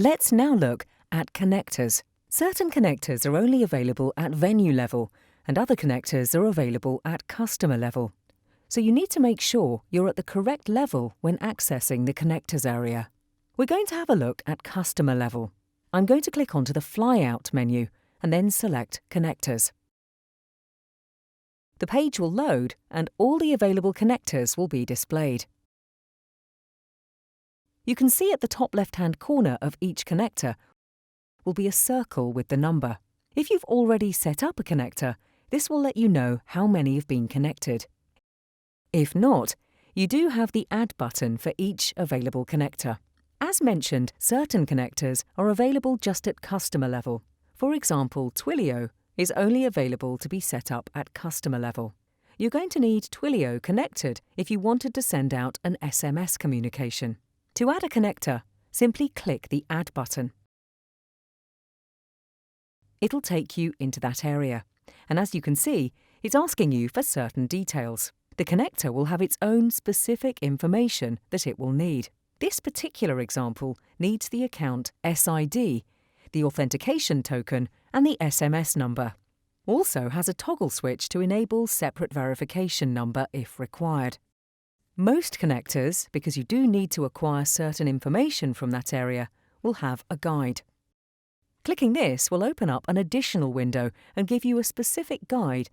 Let's now look at connectors. Certain connectors are only available at venue level, and other connectors are available at customer level. So you need to make sure you're at the correct level when accessing the connectors area. We're going to have a look at customer level. I'm going to click onto the Flyout menu and then select Connectors. The page will load and all the available connectors will be displayed. You can see at the top left-hand corner of each connector will be a circle with the number. If you've already set up a connector, this will let you know how many have been connected. If not, you do have the Add button for each available connector. As mentioned, certain connectors are available just at customer level. For example, Twilio is only available to be set up at customer level. You're going to need Twilio connected if you wanted to send out an SMS communication. To add a connector, simply click the Add button. It'll take you into that area, and as you can see, it's asking you for certain details. The connector will have its own specific information that it will need. This particular example needs the account SID, the authentication token, and the SMS number. Also has a toggle switch to enable separate verification number if required. Most connectors, because you do need to acquire certain information from that area, will have a guide. Clicking this will open up an additional window and give you a specific guide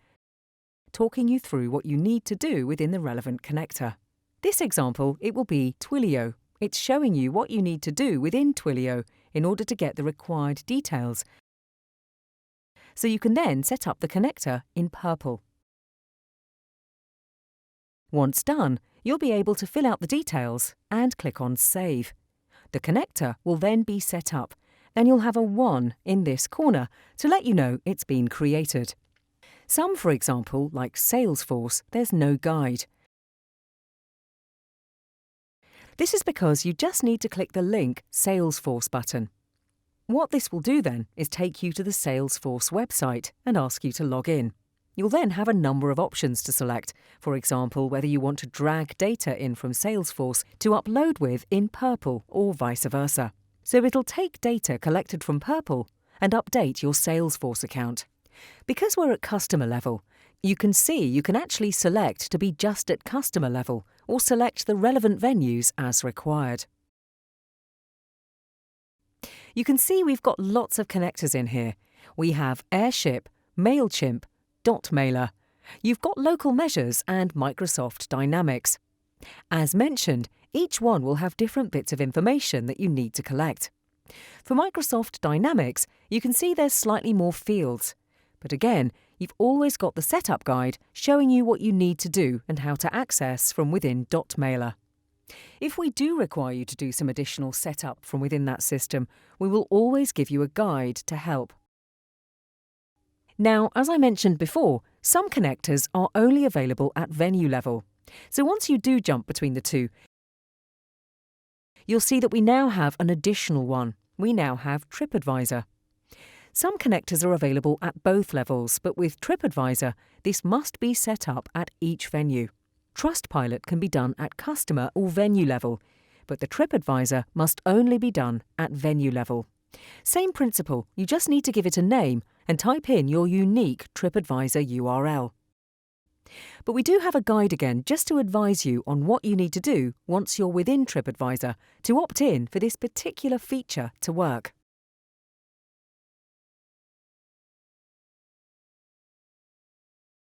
talking you through what you need to do within the relevant connector. This example, it will be Twilio. It's showing you what you need to do within Twilio in order to get the required details, so you can then set up the connector in purple. Once done, you'll be able to fill out the details and click on Save. The connector will then be set up, and you'll have a 1 in this corner to let you know it's been created. Some, for example, like Salesforce, there's no guide. This is because you just need to click the link Salesforce button. What this will do then is take you to the Salesforce website and ask you to log in. You'll then have a number of options to select, for example, whether you want to drag data in from Salesforce to upload with in Purple or vice versa. So it'll take data collected from Purple and update your Salesforce account. Because we're at customer level, you can see you can actually select to be just at customer level or select the relevant venues as required. You can see we've got lots of connectors in here. We have Airship, MailChimp, Dotmailer. You've got Local Measures and Microsoft Dynamics. As mentioned, each one will have different bits of information that you need to collect. For Microsoft Dynamics, you can see there's slightly more fields. But again, you've always got the setup guide showing you what you need to do and how to access from within Dotmailer. If we do require you to do some additional setup from within that system, we will always give you a guide to help. Now, as I mentioned before, some connectors are only available at venue level. So once you do jump between the two, you'll see that we now have an additional one. We now have TripAdvisor. Some connectors are available at both levels, but with TripAdvisor, this must be set up at each venue. Trustpilot can be done at customer or venue level, but the TripAdvisor must only be done at venue level. Same principle, you just need to give it a name and type in your unique TripAdvisor URL. But we do have a guide again just to advise you on what you need to do once you're within TripAdvisor to opt in for this particular feature to work.